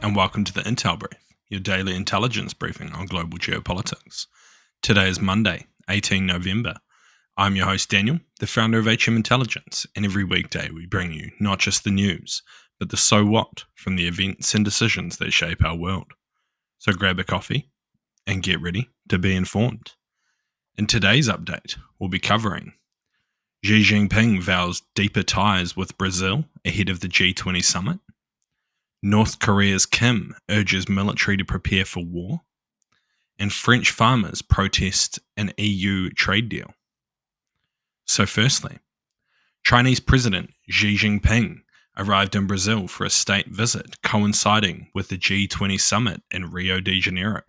and welcome to the Intel Brief, your daily intelligence briefing on global geopolitics. Today is Monday, 18 November. I'm your host Daniel, the founder of HM Intelligence, and every weekday we bring you not just the news, but the so what from the events and decisions that shape our world. So grab a coffee and get ready to be informed. In today's update, we'll be covering Xi Jinping vows deeper ties with Brazil ahead of the G20 summit. North Korea's Kim urges military to prepare for war. And French farmers protest an EU trade deal. So firstly, Chinese President Xi Jinping arrived in Brazil for a state visit coinciding with the G20 summit in Rio de Janeiro,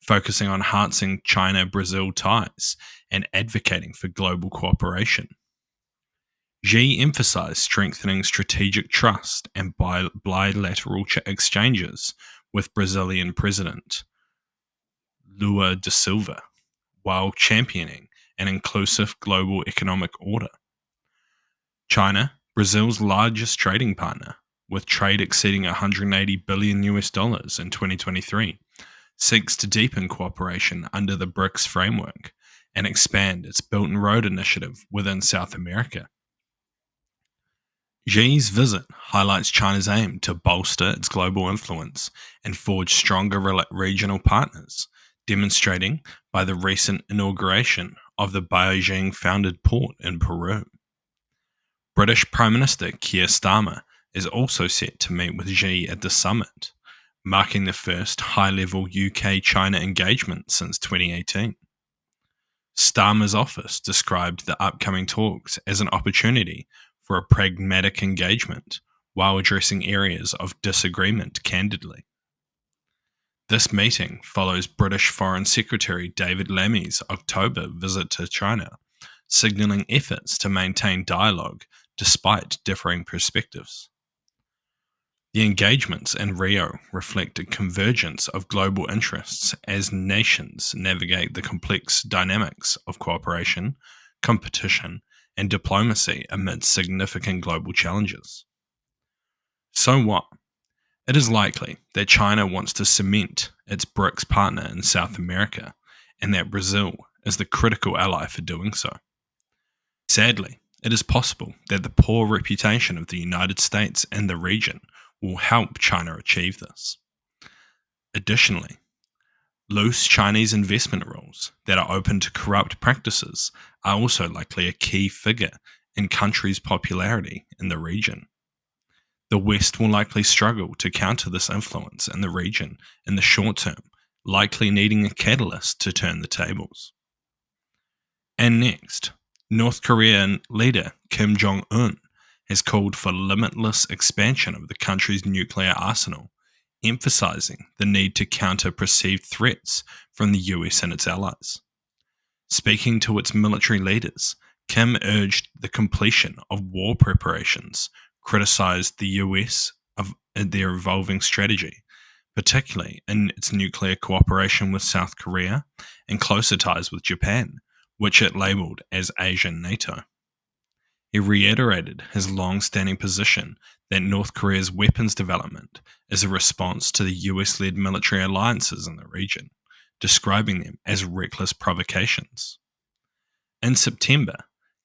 focusing on enhancing China-Brazil ties and advocating for global cooperation. Xi emphasized strengthening strategic trust and bilateral exchanges with Brazilian President Lula da Silva, while championing an inclusive global economic order. China, Brazil's largest trading partner, with trade exceeding $180 billion in 2023, seeks to deepen cooperation under the BRICS framework and expand its Belt and Road initiative within South America. Xi's visit highlights China's aim to bolster its global influence and forge stronger regional partners, demonstrating by the recent inauguration of the Beijing-founded port in Peru. British Prime Minister Keir Starmer is also set to meet with Xi at the summit, marking the first high-level UK-China engagement since 2018. Starmer's office described the upcoming talks as an opportunity for a pragmatic engagement while addressing areas of disagreement candidly. This meeting follows British Foreign Secretary David Lammy's October visit to China, signalling efforts to maintain dialogue despite differing perspectives. The engagements in Rio reflect a convergence of global interests as nations navigate the complex dynamics of cooperation, competition, and diplomacy amid significant global challenges. So what? It is likely that China wants to cement its BRICS partner in South America, and that Brazil is the critical ally for doing so. Sadly, it is possible that the poor reputation of the United States in the region will help China achieve this. Additionally, loose Chinese investment rules that are open to corrupt practices are also likely a key figure in countries' popularity in the region. The West will likely struggle to counter this influence in the region in the short term, likely needing a catalyst to turn the tables. And next, North Korean leader Kim Jong-un has called for limitless expansion of the country's nuclear arsenal, emphasizing the need to counter perceived threats from the US and its allies. Speaking to its military leaders, Kim urged the completion of war preparations, criticized the US of their evolving strategy, particularly in its nuclear cooperation with South Korea and closer ties with Japan, which it labeled as Asian NATO. He reiterated his long-standing position that North Korea's weapons development is a response to the US-led military alliances in the region, describing them as reckless provocations. In September,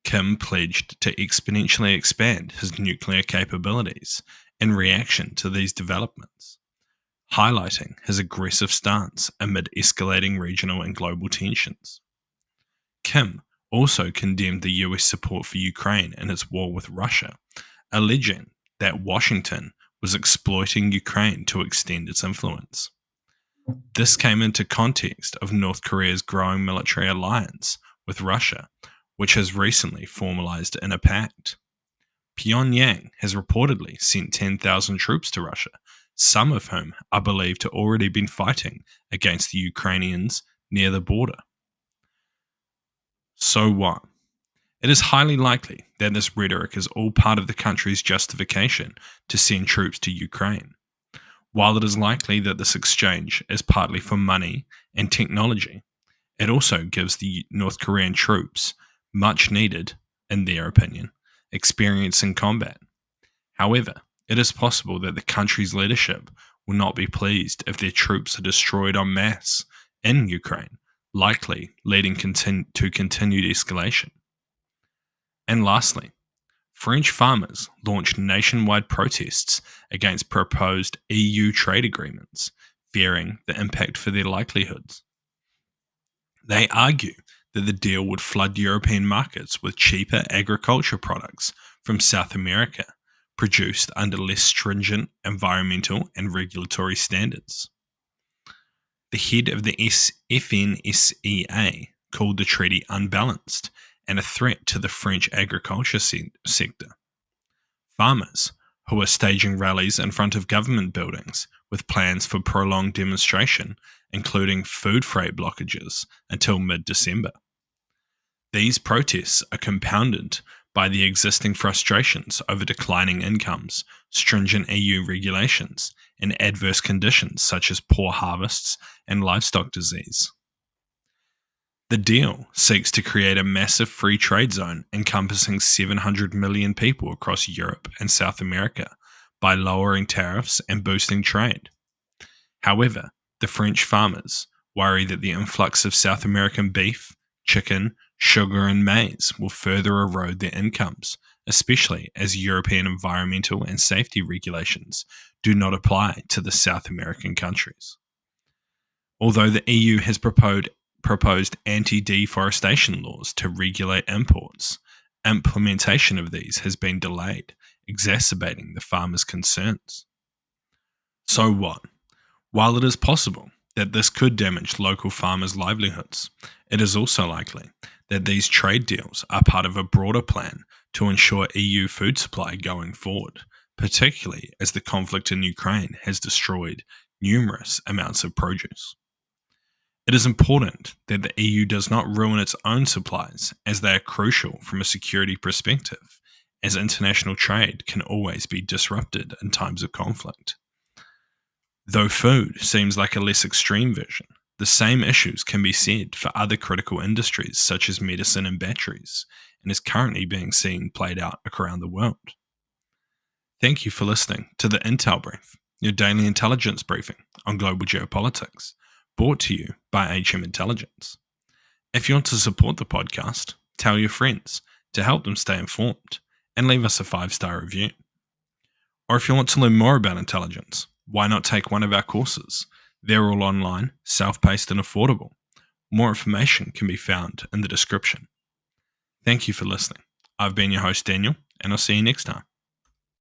Kim pledged to exponentially expand his nuclear capabilities in reaction to these developments, highlighting his aggressive stance amid escalating regional and global tensions. Kim also condemned the US support for Ukraine in its war with Russia, alleging that Washington was exploiting Ukraine to extend its influence. This came into context of North Korea's growing military alliance with Russia, which has recently formalized in a pact. Pyongyang has reportedly sent 10,000 troops to Russia, some of whom are believed to already been fighting against the Ukrainians near the border. So what? It is highly likely that this rhetoric is all part of the country's justification to send troops to Ukraine. While it is likely that this exchange is partly for money and technology, it also gives the North Korean troops much needed, in their opinion, experience in combat. However, it is possible that the country's leadership will not be pleased if their troops are destroyed en masse in Ukraine, likely leading to continued escalation. And lastly, French farmers launched nationwide protests against proposed EU trade agreements, fearing the impact for their livelihoods. They argue that the deal would flood European markets with cheaper agriculture products from South America, produced under less stringent environmental and regulatory standards. The head of the FNSEA called the treaty unbalanced and a threat to the French agriculture sector. Farmers, who are staging rallies in front of government buildings with plans for prolonged demonstration, including food freight blockages until mid-December. These protests are compounded by the existing frustrations over declining incomes, stringent EU regulations, and adverse conditions such as poor harvests and livestock disease. The deal seeks to create a massive free trade zone encompassing 700 million people across Europe and South America by lowering tariffs and boosting trade. However, the French farmers worry that the influx of South American beef, chicken, sugar, and maize will further erode their incomes, especially as European environmental and safety regulations do not apply to the South American countries. Although the EU has proposed anti-deforestation laws to regulate imports, implementation of these has been delayed, exacerbating the farmers' concerns. So what? While it is possible that this could damage local farmers' livelihoods, it is also likely that these trade deals are part of a broader plan to ensure EU food supply going forward, particularly as the conflict in Ukraine has destroyed numerous amounts of produce. It is important that the EU does not ruin its own supplies, as they are crucial from a security perspective, as international trade can always be disrupted in times of conflict. Though food seems like a less extreme version, the same issues can be said for other critical industries such as medicine and batteries, and is currently being seen played out around the world. Thank you for listening to the Intel Brief, your daily intelligence briefing on global geopolitics, brought to you by HM Intelligence. If you want to support the podcast, tell your friends to help them stay informed, and leave us a 5-star review. Or if you want to learn more about intelligence, why not take one of our courses? They're all online, self-paced and affordable. More information can be found in the description. Thank you for listening. I've been your host, Daniel, and I'll see you next time.